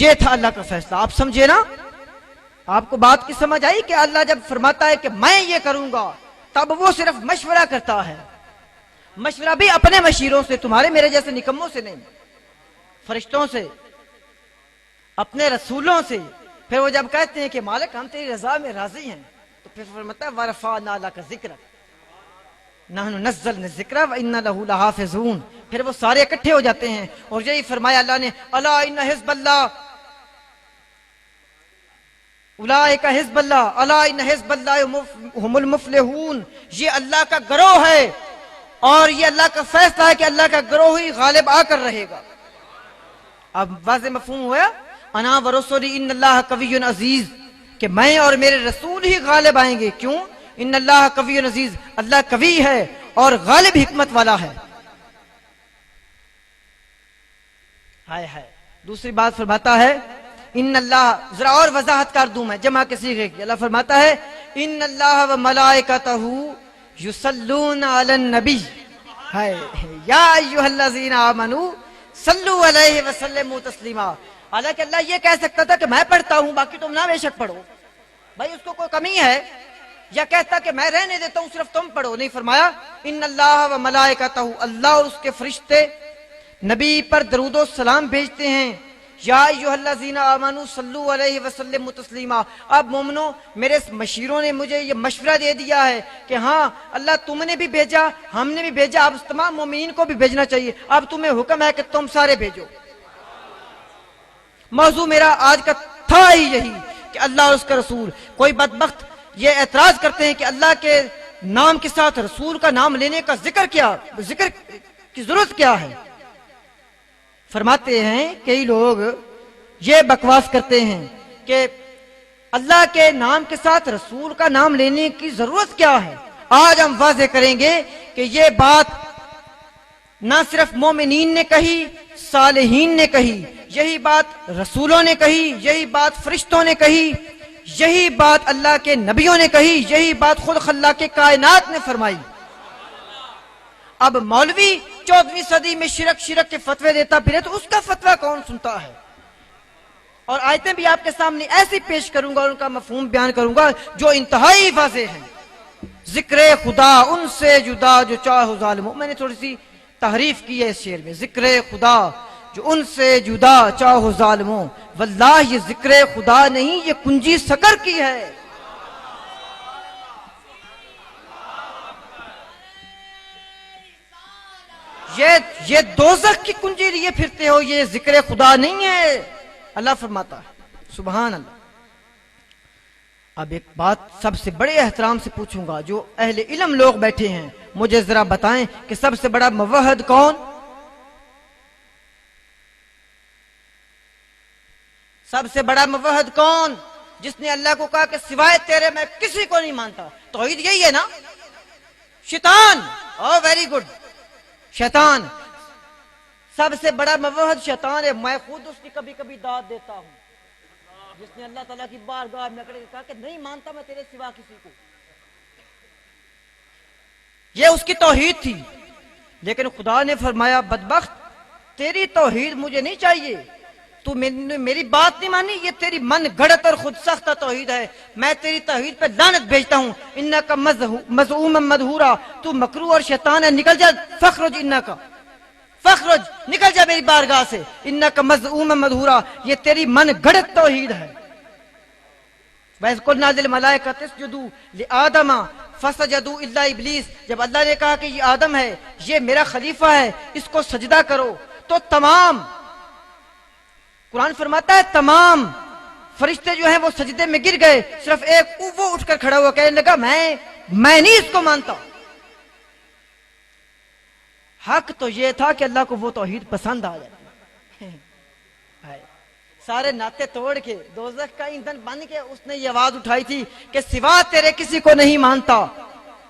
یہ تھا اللہ کا فیصلہ. آپ سمجھے نا؟ آپ کو بات کی سمجھ آئی کہ اللہ جب فرماتا ہے کہ میں یہ کروں گا تب وہ صرف مشورہ کرتا ہے. مشورہ بھی اپنے مشیروں سے, تمہارے میرے جیسے نکموں سے نہیں, فرشتوں سے, اپنے رسولوں سے. پھر وہ جب کہتے ہیں کہ مالک ہم تیری رضا میں راضی ہیں تو پھر فرماتا ہے وَرَفَعْنَا لَكَ ذِكْرَكَ نَحْنُ نَزَّلْنَا الذِّكْرَ وَإِنَّا لَهُ لَحَافِظُونَ. پھر وہ سارے اکٹھے ہو جاتے ہیں اور یہی فرمایا اللہ نے الا ان حزب اللہ اولئک حزب اللہ الا ان حزب اللہ هم المفلحون. یہ اللہ کا گروہ ہے اور یہ اللہ کا فیصلہ ہے کہ اللہ کا گروہ ہی غالب آ کر رہے گا. اب واضح مفہوم ہوا انا ورسولی ان اللہ قوی عزیز, کہ میں اور میرے رسول ہی غالب آئیں گے. کیوں؟ ان اللہ قوی عزیز, اللہ قوی ہے اور غالب حکمت والا ہے. ہائے ہائے. دوسری بات فرماتا ہے ان اللہ, ذرا اور وضاحت کر دوں میں جمع کے صیغے کی. اللہ فرماتا ہے ان اللہ و ملائکتہ یصلون علی النبی یا ایھا الذین آمنوا صلو علیہ وسلموا تسلیما. حالانکہ اللہ یہ کہہ سکتا تھا کہ میں پڑھتا ہوں باقی تم نہ بے شک پڑھو, بھائی اس کو کوئی کمی ہے, یا کہتا کہ میں رہنے دیتا ہوں صرف تم پڑھو. نہیں, فرمایا ان اللہ و ملائکتہ, اللہ اور اس کے فرشتے نبی پر درود و سلام بھیجتے ہیں. یا ایھا الذین آمنوا صلو علیہ وسلم تسلیما. اب مومنو, میرے مشیروں نے مجھے یہ مشورہ دے دیا ہے کہ ہاں اللہ تم نے بھی بھیجا, ہم نے بھی بھیجا, اب تمام مومنین کو بھی بھیجنا چاہیے. اب تمہیں حکم ہے کہ تم سارے بھیجو. موضوع میرا آج کا تھا ہی یہی کہ اللہ اور اس کا رسول. کوئی بدبخت یہ اعتراض کرتے ہیں کہ اللہ کے نام کے ساتھ رسول کا نام لینے کا ذکر کی ضرورت کیا ہے. فرماتے ہیں کئی لوگ یہ بکواس کرتے ہیں کہ اللہ کے نام کے ساتھ رسول کا نام لینے کی ضرورت کیا ہے. آج ہم واضح کریں گے کہ یہ بات نہ صرف مومنین نے کہی, صالحین نے کہی, یہی بات رسولوں نے کہی, یہی بات فرشتوں نے کہی, یہی بات اللہ کے نبیوں نے کہی, یہی بات خود خلاق کائنات نے فرمائی. اب مولوی 14ویں صدی میں شرک کے فتوے دیتا پھرے تو اس کا فتویٰ کون سنتا ہے. اور آیتیں بھی آپ کے سامنے ایسی پیش کروں گا, ان کا مفہوم بیان کروں گا جو انتہائی واضح ہے. ذکر خدا ان سے جدا جو چاہو ظالموں. میں نے تھوڑی سی تحریف کی ہے اس شعر میں. ذکر خدا جو ان سے جدا چاہو ظالموں, واللہ یہ ذکر خدا نہیں یہ کنجی سکر کی ہے. یہ دوزخ کی کنجی لیے پھرتے ہو, یہ ذکر خدا نہیں ہے. اللہ فرماتا ہے سبحان اللہ. اب ایک بات سب سے بڑے احترام سے پوچھوں گا, جو اہل علم لوگ بیٹھے ہیں مجھے ذرا بتائیں کہ سب سے بڑا موحد کون؟ سب سے بڑا موحد کون؟ جس نے اللہ کو کہا کہ سوائے تیرے میں کسی کو نہیں مانتا. توحید یہی ہے نا. شیطان, ویری گڈ, شیطان سب سے بڑا موحد شیطان ہے. میں خود اس کی کبھی کبھی داد دیتا ہوں, جس نے اللہ تعالیٰ کی بارگاہ میں کہا کہ نہیں مانتا میں تیرے سوا کسی کو. یہ اس کی توحید تھی. لیکن خدا نے فرمایا بدبخت تیری توحید مجھے نہیں چاہیے, تو میری بات نہیں مانی, یہ تیری من گھڑت اور خود سخت توحید ہے. میں تیری توحید پہ لعنت بھیجتا ہوں. انکا مذعوما مدحورا, تو مکروہ اور شیطان ہے, نکل جا. فخرج انکا, فخرج, نکل جا میری بارگاہ سے. انکا مذعوما مدحورا, یہ تیری من گھڑت توحید ہے. وَإِذْ قُلْنَا لِلْمَلَائِكَةِ اسْجُدُوا لِآدَمَ فَسَجَدُوا إِلَّا إِبْلِيسَ. جب اللہ نے کہا کہ یہ آدم ہے, یہ میرا خلیفہ ہے, اس کو سجدہ کرو, تو تمام قرآن فرماتا ہے تمام فرشتے جو ہیں وہ سجدے میں گر گئے. صرف ایک وہ اٹھ کر کھڑا ہوا کہنے لگا میں نہیں اس کو مانتا. حق تو یہ تھا کہ اللہ کو وہ توحید پسند آ جائے. سارے ناطے توڑ کے دوزخ کا ایندھن بن کے اس نے یہ آواز اٹھائی تھی کہ سوا تیرے کسی کو نہیں مانتا,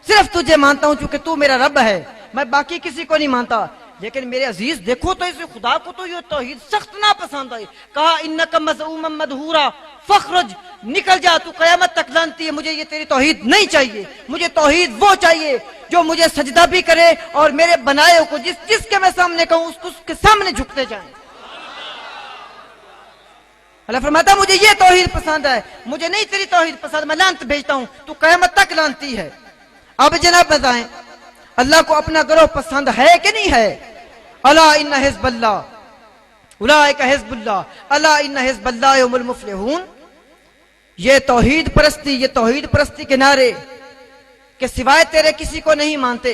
صرف تجھے مانتا ہوں چونکہ تو میرا رب ہے, میں باقی کسی کو نہیں مانتا. لیکن میرے عزیز دیکھو تو اس خدا کو تو یہ توحید سخت نہ پسند آئی. کہا انکا مذعوما مدحورا فخرج, نکل جا, تو قیامت تک لانتی ہے, مجھے یہ تیری توحید نہیں چاہیے. مجھے توحید وہ چاہیے جو مجھے سجدہ بھی کرے اور میرے بنائے کو جس کے میں سامنے کہوں اس کے سامنے جھکتے جائیں. اللہ فرماتا مجھے یہ توحید پسند ہے, مجھے نہیں تیری توحید پسند, میں لعنت بھیجتا ہوں, تو قیامت تک لعنتی ہے. اب جناب بتائیں اللہ کو اپنا گروہ پسند ہے کہ نہیں ہے؟ الا ان حزب اللہ اولئک حزب اللہ الا ان حزب اللہ هم المفلحون. یہ توحید پرستی کے نعرے کہ سوائے تیرے کسی کو نہیں مانتے,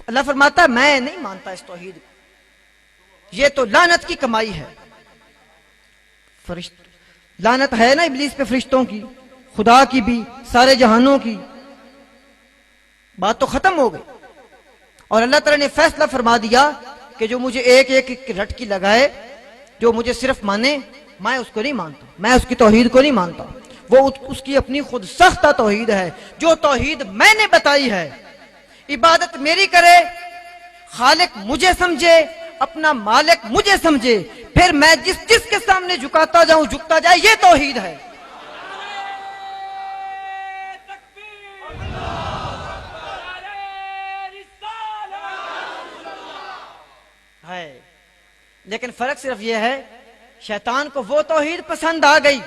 اللہ فرماتا ہے میں نہیں مانتا اس توحید کو, یہ تو لعنت کی کمائی ہے. لعنت ہے نا ابلیس پہ, فرشتوں کی, خدا کی بھی, سارے جہانوں کی. بات تو ختم ہو گئی. اور اللہ تعالیٰ نے فیصلہ فرما دیا کہ جو مجھے ایک ایک رٹکی لگائے, جو مجھے صرف مانے, میں اس کو نہیں مانتا, میں اس کی توحید کو نہیں مانتا. وہ اس کی اپنی خود سختہ توحید ہے, جو توحید میں نے بتائی ہے. عبادت میری کرے, خالق مجھے سمجھے, اپنا مالک مجھے سمجھے, پھر میں جس کے سامنے جھکاتا جاؤں جھکتا جائے, یہ توحید ہے. لیکن فرق صرف یہ ہے, شیطان کو وہ توحید پسند آ گئی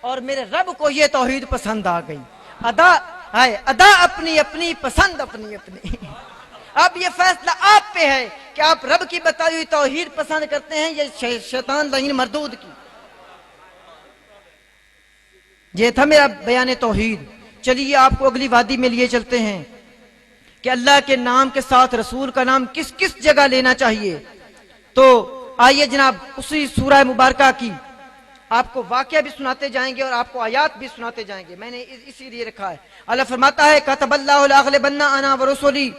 اور میرے رب کو یہ توحید پسند آ گئی. ادا اپنی اپنی, پسند اپنی اپنی. اب یہ فیصلہ آپ پہ ہے کہ آپ رب کی بتائی ہوئی توحید پسند کرتے ہیں یا شیطان لعین مردود کی. یہ تھا میرا بیان توحید. چلیے آپ کو اگلی وادی میں لیے چلتے ہیں کہ اللہ کے نام کے ساتھ رسول کا نام کس کس جگہ لینا چاہیے. تو آئیے جناب اسی سورہ مبارکہ کی آپ کو واقعہ بھی سناتے جائیں گے اور آپ کو آیات بھی سناتے جائیں گے. میں نے اسی لیے رکھا ہے. اللہ فرماتا ہے کتب اللہ لاغلبن انا ورسلی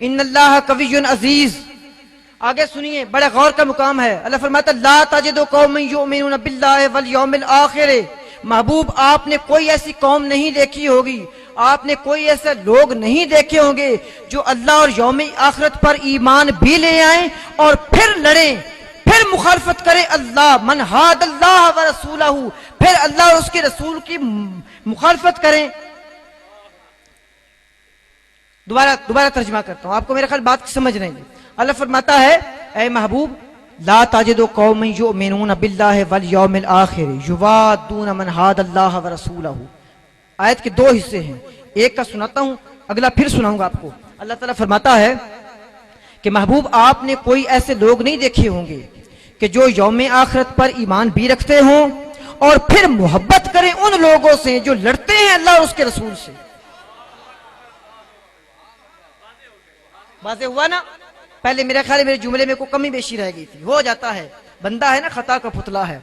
ان اللہ قوی عزیز. آگے سنیے, بڑے غور کا مقام ہے. اللہ فرماتا ہے لا تجد قوم یؤمنون باللہ والیوم الآخر. محبوب آپ نے کوئی ایسی قوم نہیں دیکھی ہوگی, آپ نے کوئی ایسے لوگ نہیں دیکھے ہوں گے جو اللہ اور یوم آخرت پر ایمان بھی لے آئیں اور پھر لڑیں, پھر مخالفت کریں. اللہ من حاد اللہ ورسولہ, پھر اللہ اور اس کے رسول کی مخالفت کریں. دوبارہ ترجمہ کرتا ہوں, آپ کو میرے خیال بات سمجھ نہیں. اللہ فرماتا ہے اے محبوب لا تجد قوم یؤمنون باللہ والیوم الآخر یوادون من حاد اللہ ورسولہ. آیت کے دو حصے ہیں, ایک کا سناتا ہوں, اگلا پھر سناؤں گا آپ کو. اللہ تعالیٰ فرماتا ہے کہ محبوب آپ نے کوئی ایسے لوگ نہیں دیکھے ہوں گے کہ جو یوم آخرت پر ایمان بھی رکھتے ہوں اور پھر محبت کریں ان لوگوں سے جو لڑتے ہیں اللہ اور اس کے رسول سے. واضح ہوا نا؟ پہلے میرے خیال میرے جملے میں کوئی کمی بیشی رہ گئی تھی, ہو جاتا ہے, بندہ ہے نا خطا کا پتلا ہے.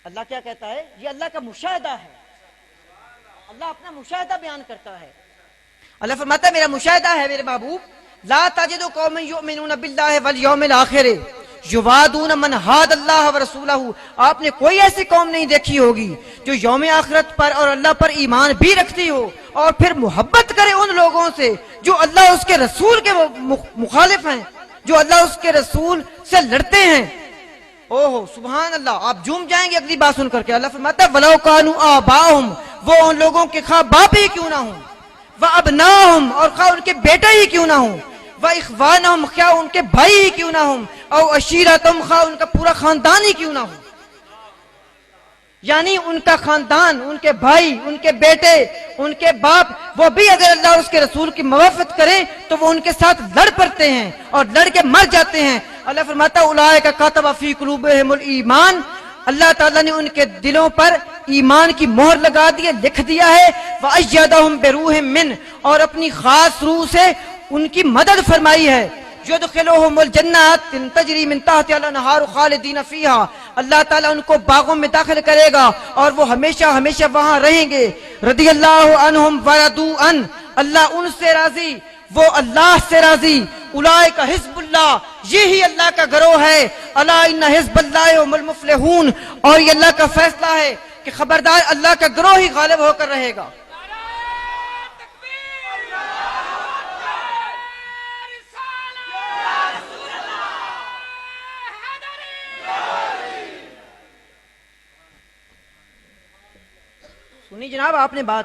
اللہ کیا کہتا ہے, یہ اللہ کا مشاہدہ ہے, اللہ اپنا مشاہدہ بیان کرتا ہے. اللہ فرماتا ہے میرا مشاہدہ ہے میرے محبوب, لا تجد قوم یؤمنون باللہ والیوم الآخر یوادون من حاد اللہ ورسولہ. آپ نے کوئی ایسی قوم نہیں دیکھی ہوگی جو یوم آخرت پر اور اللہ پر ایمان بھی رکھتی ہو اور پھر محبت کرے ان لوگوں سے جو اللہ اس کے رسول کے مخالف ہیں, جو اللہ اس کے رسول سے لڑتے ہیں. اوہ سبحان اللہ, آپ جھوم جائیں گے اگلی بات سن کر کے. اللہ فرماتا ہے وَلَوْ كَانُوا آبَاءَهُمْ, وہ ان لوگوں کے خواہ باپ ہی کیوں نہ ہوں, وَأَبْنَاءَهُمْ, اور خواہ ان کے بیٹا ہی کیوں نہ ہوں, وَإِخْوَانَهُمْ, خواہ ان کے بھائی ہی کیوں نہ ہوں, او عشیرتہم, خواہ ان کا پورا خاندان ہی کیوں نہ ہو. یعنی ان کا خاندان, ان کے بھائی, ان کے بیٹے, ان کے باپ, وہ بھی اگر اللہ اور اس کے رسول کی موافقت کریں تو وہ ان کے ساتھ لڑ پڑتے ہیں اور لڑ کے مر جاتے ہیں. اللہ فرماتا ہے اولئک کتب فی قلوبہم الایمان, اللہ تعالیٰ نے ان کے دلوں پر ایمان کی مہر لگا دی, لکھ دیا ہے. وَأَيَّدَهُمْ بِرُوحٍ مِّنْ, اور اپنی خاص روح سے ان کی مدد فرمائی ہے. یدخلوہم الجنات تجری من تحتہا الانہار خالدین فیہا, اللہ تعالیٰ ان کو باغوں میں داخل کرے گا اور وہ ہمیشہ ہمیشہ وہاں رہیں گے. رضی اللہ عنہم ورضوا عنہ, اللہ ان سے راضی, وہ اللہ سے راضی. اولئک حزب اللہ, یہی اللہ کا گروہ ہے. الا ان حزب اللہ هم المفلحون, اور یہ اللہ کا فیصلہ ہے کہ خبردار اللہ کا گروہ ہی غالب ہو کر رہے گا. سنی جناب آپ نے بات,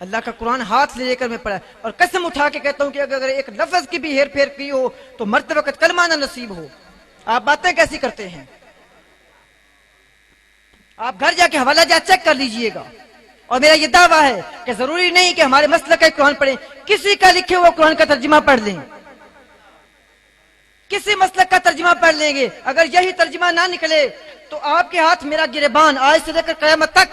اللہ کا قرآن ہاتھ لے کر میں پڑھا, اور قسم اٹھا کے کہتا ہوں کہ اگر ایک لفظ کی بھی ہیر پھیر کی ہو تو مرتے وقت کلمہ نہ نصیب ہو. آپ باتیں کیسی کرتے ہیں؟ آپ گھر جا کے حوالہ جات چیک کر لیجئے گا. اور میرا یہ دعویٰ ہے کہ ضروری نہیں کہ ہمارے مسلک کا قرآن پڑھیں، کسی کا لکھے ہوا قرآن کا ترجمہ پڑھ لیں، کسی مسلک کا ترجمہ پڑھ لیں گے. اگر یہی ترجمہ نہ نکلے تو آپ کے ہاتھ میرا گریبان آج سے لے کر قیامت تک